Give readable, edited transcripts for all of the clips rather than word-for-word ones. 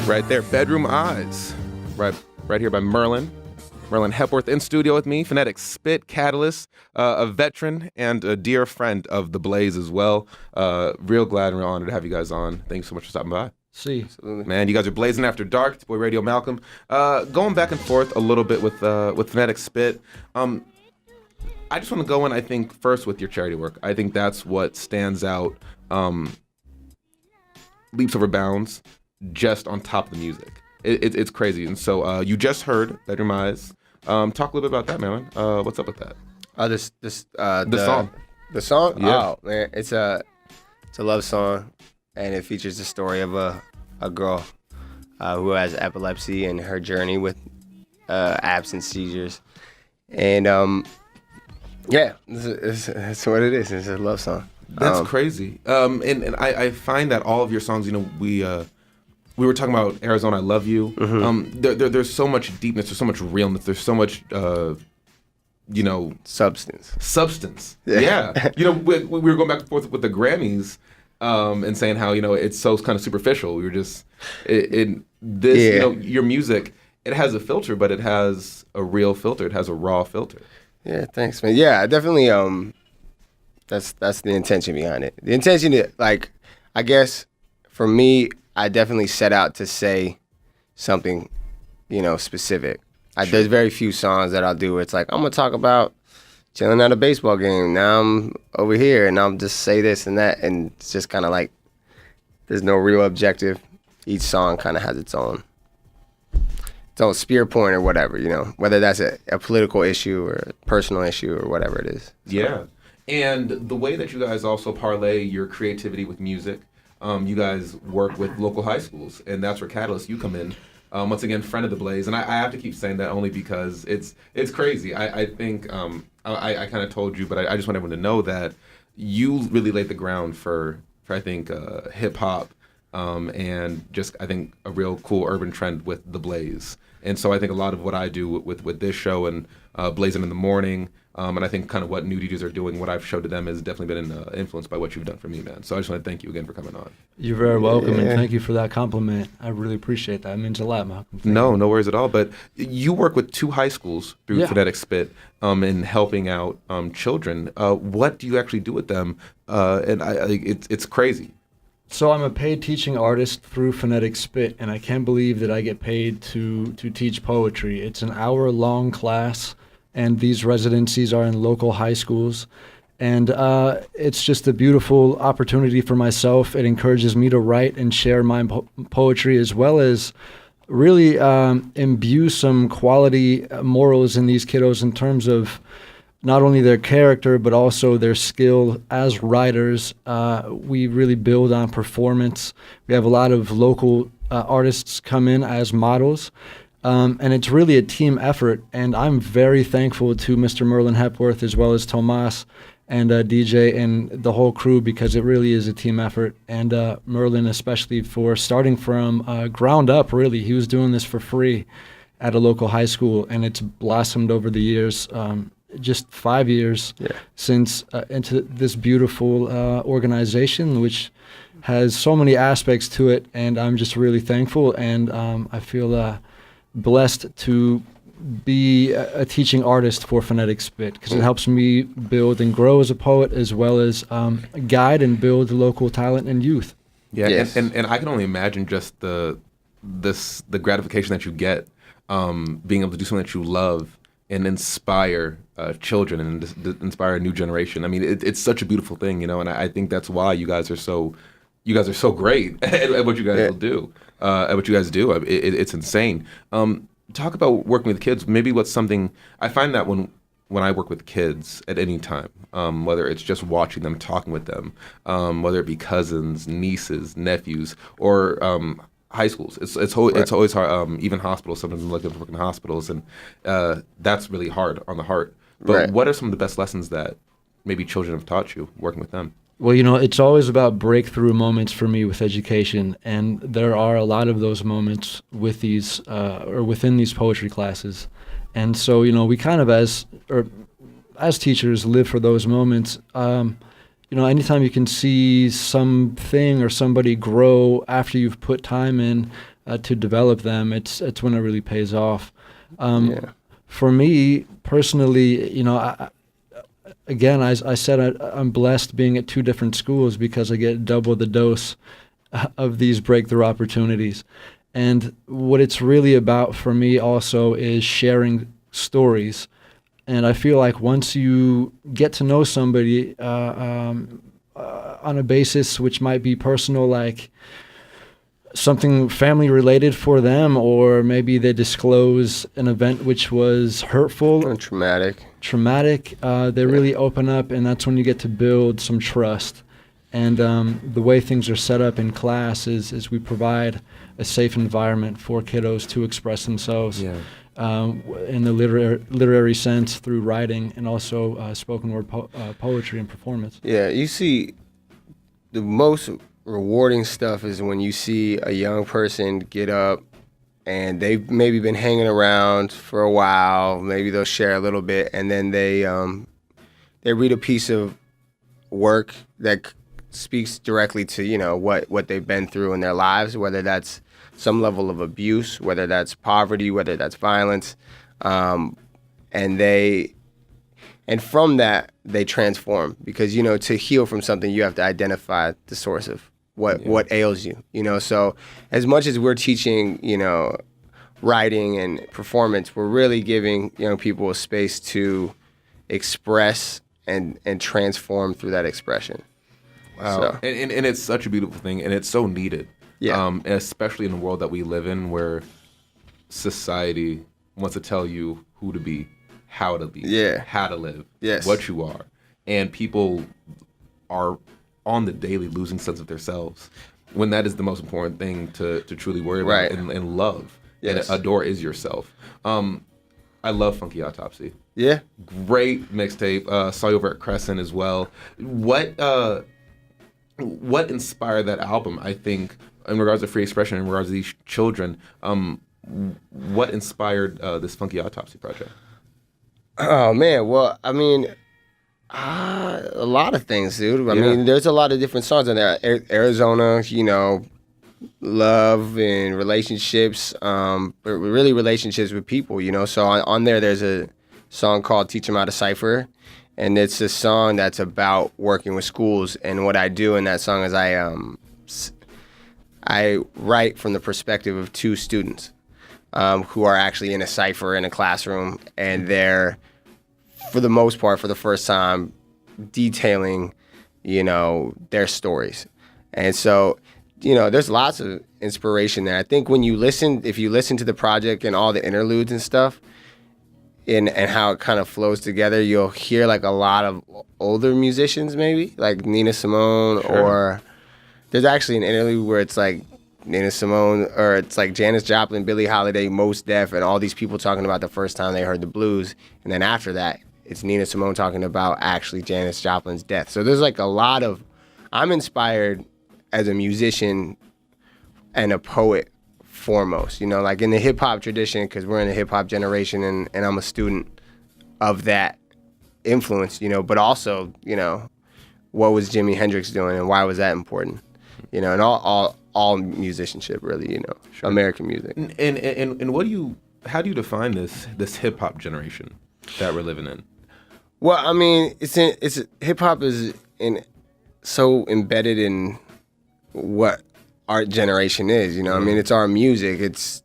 right there. Bedroom Eyes. Right here by Myrlin. Myrlin Hepworth in studio with me. Phonetic Spit, Catalyst, a veteran and a dear friend of The Blaze as well. Real glad and real honored to have you guys on. Thanks so much for stopping by. See. Absolutely. Man, you guys are Blazin After Dark. It's boy Radio Malcolm. Going back and forth a little bit with Phonetic Spit. I just want to go in, I think, first with your charity work. I think that's what stands out leaps over bounds just on top of the music. It's crazy. And so you just heard Bedroom Eyes. Talk a little bit about that, man. What's up with that? The song. The song? Yeah. Oh, man. It's a love song, and it features the story of a girl who has epilepsy and her journey with absence seizures. And, yeah, that's what it is. It's a love song. That's crazy. And I find that all of your songs, you know, we were talking about Arizona, I Love You. Mm-hmm. There's so much deepness, there's so much realness, there's so much, you know... Substance. Yeah. You know, we were going back and forth with the Grammys and saying how, you know, it's so kind of superficial. We were just... you know, your music, it has a filter, but it has a real filter. It has a raw filter. Yeah, thanks, man. Yeah, definitely, that's the intention behind it. The intention, like, I guess, for me... I definitely set out to say something, you know, specific. There's very few songs that I'll do where it's like, I'm going to talk about chilling at a baseball game. Now I'm over here and I'll just say this and that. And it's just kind of like, there's no real objective. Each song kind of has its own spear point or whatever, you know, whether that's a political issue or a personal issue or whatever it is. So. Yeah. And the way that you guys also parlay your creativity with music, you guys work with local high schools, and that's where Catalyst, you come in. Once again, friend of the Blaze, and I have to keep saying that only because it's crazy. I think I kind of told you, but I just want everyone to know that you really laid the ground for I think hip hop and just I think a real cool urban trend with the Blaze. And so I think a lot of what I do with this show and Blazin' in the Morning, and I think kind of what new DJs are doing, what I've showed to them has definitely been influenced by what you've done for me, man. So I just want to thank you again for coming on. You're very welcome, and thank you for that compliment. I really appreciate that. It means a lot, Malcolm. No worries at all. But you work with 2 high schools through Phonetic Spit in helping out children. What do you actually do with them? And it's crazy. So I'm a paid teaching artist through Phonetic Spit, and I can't believe that I get paid to teach poetry. It's an hour-long class, and these residencies are in local high schools. And it's just a beautiful opportunity for myself. It encourages me to write and share my poetry, as well as really imbue some quality morals in these kiddos in terms of not only their character, but also their skill as writers. We really build on performance. We have a lot of local artists come in as models. And it's really a team effort. And I'm very thankful to Mr. Myrlin Hepworth, as well as Tomas and DJ and the whole crew, because it really is a team effort. And Myrlin especially for starting from ground up, really. He was doing this for free at a local high school, and it's blossomed over the years. Just 5 years since into this beautiful organization, which has so many aspects to it, and I'm just really thankful, and I feel blessed to be a teaching artist for Phonetic Spit, because it helps me build and grow as a poet, as well as guide and build local talent and youth. Yeah, yes. and I can only imagine just the gratification that you get being able to do something that you love and inspire children and inspire a new generation. I mean, it's such a beautiful thing, you know, and I think that's why you guys are so great at what you guys will do, at what you guys do. It's insane. Talk about working with kids. Maybe what's something I find that when I work with kids at any time, whether it's just watching them, talking with them, whether it be cousins, nieces, nephews, or high schools. It's always hard. Even hospitals. Sometimes I'm lucky to work in hospitals, and that's really hard on the heart. But what are some of the best lessons that maybe children have taught you working with them? Well, you know, it's always about breakthrough moments for me with education, and there are a lot of those moments with these or within these poetry classes. And so, you know, we kind of as teachers live for those moments. You know, anytime you can see something or somebody grow after you've put time in, to develop them, it's when it really pays off. Yeah. For me personally, again, I said I'm blessed being at 2 different schools because I get double the dose of these breakthrough opportunities. And what it's really about for me also is sharing stories. And I feel like once you get to know somebody on a basis which might be personal, like something family related for them, or maybe they disclose an event which was hurtful And traumatic. they really open up, and that's when you get to build some trust. And the way things are set up in class is we provide a safe environment for kiddos to express themselves in the literary sense through writing, and also spoken word poetry and performance. Yeah, you see, the most rewarding stuff is when you see a young person get up and they've maybe been hanging around for a while. Maybe they'll share a little bit, and then they read a piece of work that speaks directly to what they've been through in their lives, whether that's some level of abuse, whether that's poverty, whether that's violence, and from that they transform, because to heal from something you have to identify the source of what ails you. So as much as we're teaching writing and performance, we're really giving young people a space to express and transform through that expression. Wow. So. And it's such a beautiful thing, and it's so needed. Yeah. Especially in the world that we live in, where society wants to tell you who to be, how to be, how to live, what you are. And people are on the daily losing sense of themselves, when that is the most important thing to truly worry about and love. Yes. And adore is yourself. I love Funky Autopsy. Yeah. Great mixtape. Saw you over at Crescent as well. What inspired that album? I think in regards to free expression, in regards to these children, what inspired this Funky Autopsy project? Oh man, well, I mean, a lot of things, dude. I mean, there's a lot of different songs in there. Arizona, love and relationships, but really relationships with people, So on there's a song called Teach 'Em How to Cipher. And it's a song that's about working with schools. And what I do in that song is I write from the perspective of 2 students who are actually in a cipher in a classroom, and they're, for the most part, for the first time, detailing, their stories. And so, there's lots of inspiration there. I think if you listen to the project and all the interludes and stuff, and how it kind of flows together, you'll hear like a lot of older musicians, maybe like Nina Simone, or there's actually an interlude where it's like Nina Simone, or it's like Janis Joplin, Billie Holiday, Mos Def, and all these people talking about the first time they heard the blues, and then after that, it's Nina Simone talking about actually Janis Joplin's death. So there's like a lot of, I'm inspired as a musician and a poet foremost, like in the hip hop tradition, because we're in the hip hop generation, and I'm a student of that influence, but also, what was Jimi Hendrix doing and why was that important, and all musicianship really, American music. And how do you define this hip hop generation that we're living in? Well, I mean, it's hip hop is so embedded in what our generation is, I mean, it's our music. It's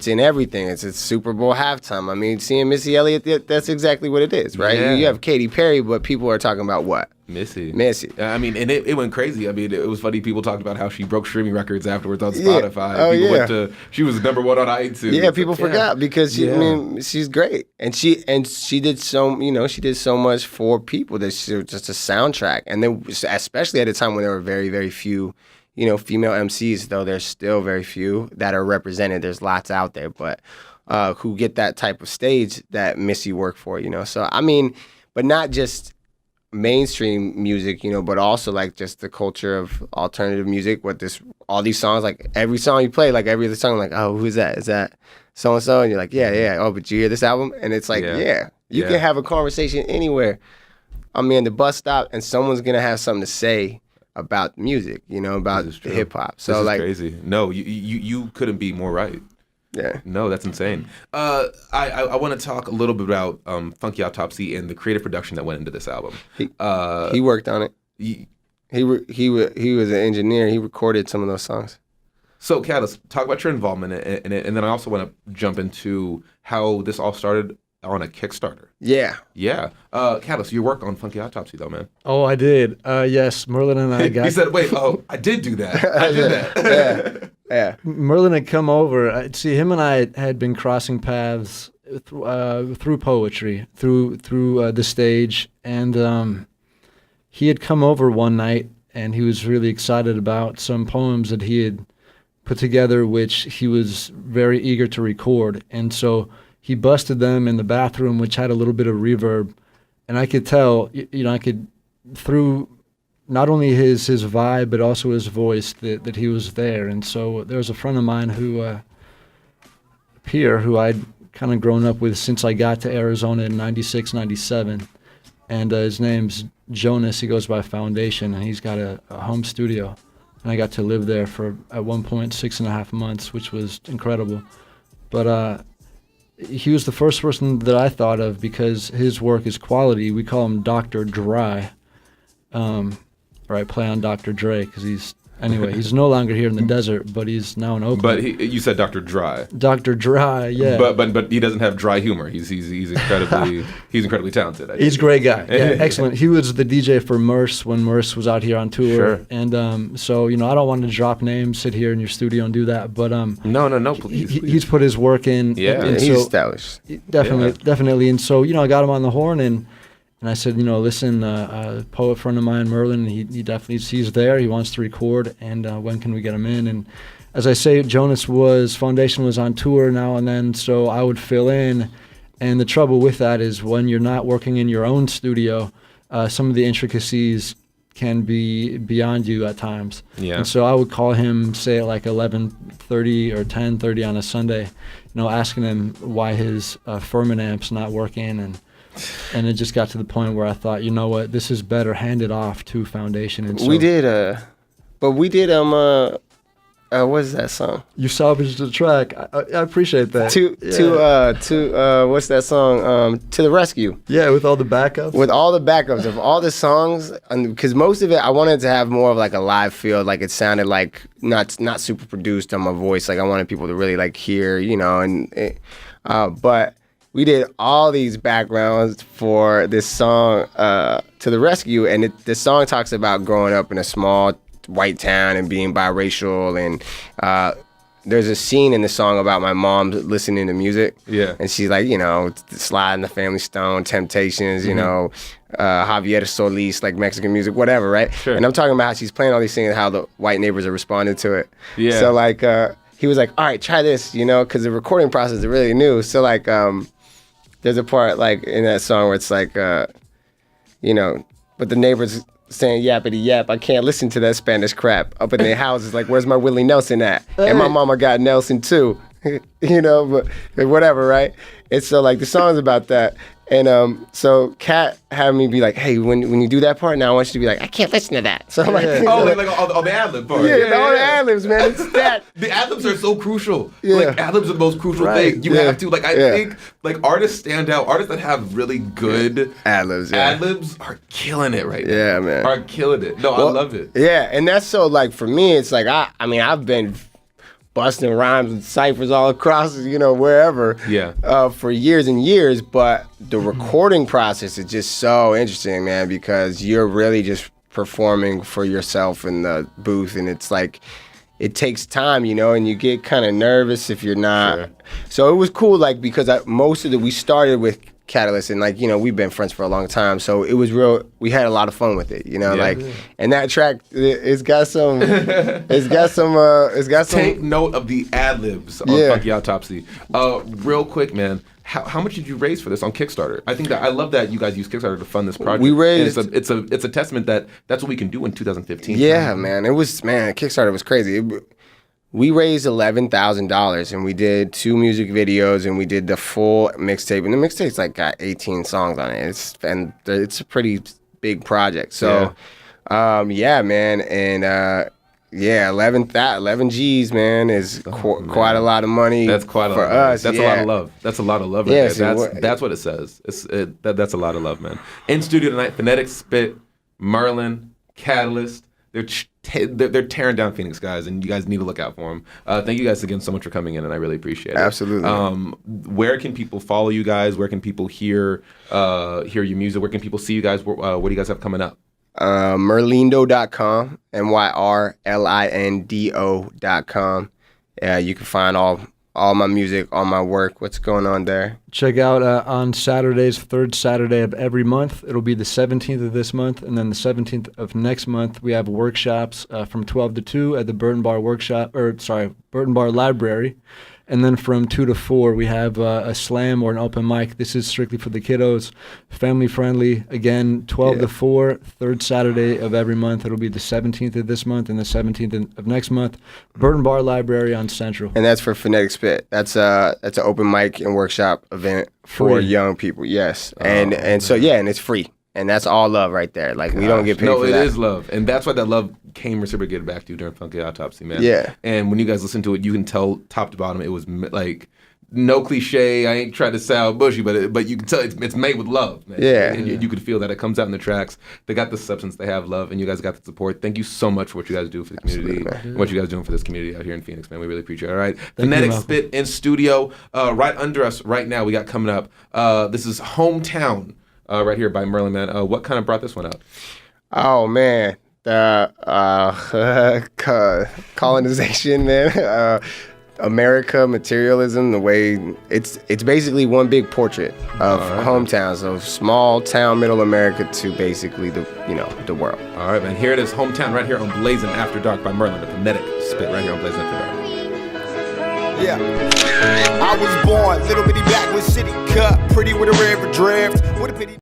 in everything. It's Super Bowl halftime. I mean, seeing Missy Elliott, that's exactly what it is, right? Yeah. You have Katy Perry, but people are talking about what? Missy. I mean, and it went crazy. I mean, it was funny. People talked about how she broke streaming records afterwards on Spotify. She was number 1 on iTunes. Yeah, people forgot because I mean, she's great, and she did she did so much for people. That she was just a soundtrack, and then especially at a time when there were very, very few, female MCs, though there's still very few that are represented. There's lots out there, but who get that type of stage that Missy worked for, So I mean, but not just mainstream music, but also like just the culture of alternative music. All these songs, like every song you play, like every other song, like, oh, who's that? Is that so and so? And you're like, yeah. Oh, but you hear this album? And it's like, you can have a conversation anywhere. I mean, the bus stop, and someone's gonna have something to say about music, you know, about hip hop. So this is like crazy. No, you couldn't be more right. Yeah. No, that's insane. I want to talk a little bit about Funky Autopsy and the creative production that went into this album. He worked on it. He was an engineer. He recorded some of those songs. So, Catalyst, talk about your involvement in it, and then I also want to jump into how this all started on a Kickstarter. Yeah. Yeah. Catalyst, you worked on Funky Autopsy, though, man. Oh, I did. Yes, Myrlin and I got... He said, wait, I did do that. I did that. Yeah. Myrlin had come over. See, him and I had been crossing paths through poetry, through the stage, and he had come over one night, and he was really excited about some poems that he had put together, which he was very eager to record. And so he busted them in the bathroom, which had a little bit of reverb. And I could tell, I could, through not only his vibe, but also his voice, that he was there. And so there was a friend of mine Pierre, who I'd kind of grown up with since I got to Arizona in 96, 97. And his name's Jonas. He goes by Foundation, and he's got a home studio. And I got to live there for, at one point, 6.5 months, which was incredible. But he was the first person that I thought of because his work is quality. We call him Dr. Dry. Or I play on Dr. Dre because he's no longer here in the desert, but he's now in Oakland. But you said Dr. Dry. Dr. Dry, yeah. But he doesn't have dry humor. He's incredibly talented. He's a great guy. Yeah, excellent. He was the DJ for Murs when Murs was out here on tour. Sure. And so I don't want to drop names, sit here in your studio and do that. But no, please. He's put his work in. Yeah, he's established. Definitely. And so I got him on the horn and I said, listen, a poet friend of mine, Myrlin, he definitely sees there. He wants to record, and when can we get him in? And as I say, Foundation was on tour now and then, so I would fill in. And the trouble with that is when you're not working in your own studio, some of the intricacies can be beyond you at times. Yeah. And so I would call him, say at like 11:30 or 10:30 on a Sunday, asking him why his Furman amp's not working, and it just got to the point where I thought, you know what, this is better handed off to Foundation. And so we did what's that song? You salvaged the track. I appreciate that. What's that song? To the Rescue. Yeah, with all the backups. With all the backups of all the songs, because most of it I wanted to have more of like a live feel, like it sounded like not super produced on my voice. Like I wanted people to really like hear, but we did all these backgrounds for this song, To the Rescue, and the song talks about growing up in a small white town and being biracial, and there's a scene in the song about my mom listening to music. Yeah. And she's like, Slide in the Family Stone, Temptations, Javier Solis, like Mexican music, whatever, right? Sure. And I'm talking about how she's playing all these things and how the white neighbors are responding to it. Yeah. So like, he was like, all right, try this, because the recording process is really new. So like, there's a part like in that song where it's like, but the neighbors saying yappity yap, I can't listen to that Spanish crap up in their houses. Like, where's my Willie Nelson at? And my mama got Nelson too, but whatever, right? And so like the song's about that. And so Kat had me be like, hey, when you do that part, now I want you to be like, I can't listen to that. So I'm like, like all the ad-lib part. Yeah, all the ad-libs, man. It's that. The ad-libs are so crucial. Yeah. Like ad-libs are the most crucial thing. You have to, I think, like artists stand out. Artists that have really good ad-libs are killing it right now. Yeah, man. Are killing it. No, I love it. Yeah, and that's so like for me, it's like I've been busting rhymes and ciphers all across, wherever. Yeah. For years and years, but the recording process is just so interesting, man, because you're really just performing for yourself in the booth, and it's like it takes time, and you get kind of nervous if you're not. Sure. So it was cool, like because we started with Catalyst, and like we've been friends for a long time, so it was real. We had a lot of fun with it, and that track it's got some Take note of the ad libs on Funky Autopsy. Real quick, man. How much did you raise for this on Kickstarter? I think that I love that you guys use Kickstarter to fund this project. We raised. And it's a testament that that's what we can do in 2015. Yeah, man. Kickstarter was crazy. We raised $11,000 and we did 2 music videos and we did the full mixtape. And the mixtape's got 18 songs on it. It's a pretty big project. So Yeah, man, and yeah, 11 G's, man, is quite a lot of money. That's quite a for lot of money. us. That's a lot of love. That's a lot of love right Yeah, there. so That's what it says. That's a lot of love, man. In studio tonight, Phonetic Spit, Myrlin, Catalyst. They're tearing down Phoenix, guys, and you guys need to look out for them. Thank you guys again so much for coming in, and I really appreciate it. Absolutely. Where can people follow you guys? Where can people hear your music? Where can people see you guys? What do you guys have coming up? Myrlindo.com, Myrlindo.com. You can find all my music, all my work, what's going on there. Check out on Saturdays, third Saturday of every month. It'll be the 17th of this month, and then the 17th of next month. We have workshops from 12 to 2 at the Burton Bar Library. And then from 2 to 4, we have a slam or an open mic. This is strictly for the kiddos, family friendly. Again, 12 to 4, third Saturday of every month. It'll be the 17th of this month and the 17th of next month. Burton Bar Library on Central. And that's for Phonetic Spit. That's an open mic and workshop event for young people. Yes, and so and it's free. And that's all love right there. Like, we don't get paid for that. No, it is love. And that's why that love came reciprocated back to you during Funky Autopsy, man. Yeah. And when you guys listen to it, you can tell top to bottom it was like no cliche. I ain't trying to sound bushy, but you can tell it's made with love, man. Yeah. And you could feel that. It comes out in the tracks. They got the substance. They have love. And you guys got the support. Thank you so much for what you guys do for the community. What you guys doing for this community out here in Phoenix, man. We really appreciate it. All right. Phonetic Spit in studio. Right under us right now, we got coming up. This is Hometown. Right here by Myrlin, man. What kind of brought this one out? Oh, man. Colonization, man. America, materialism, the way it's basically one big portrait of hometown. So small town, middle America to basically the world. All right, man. Here it is, Hometown, right here on Blazin After Dark by Myrlin, the Phonetic Spit, right here on Blazin After Dark. Yeah. I was born, little bitty back with city cut, pretty with a red draft. What a pity.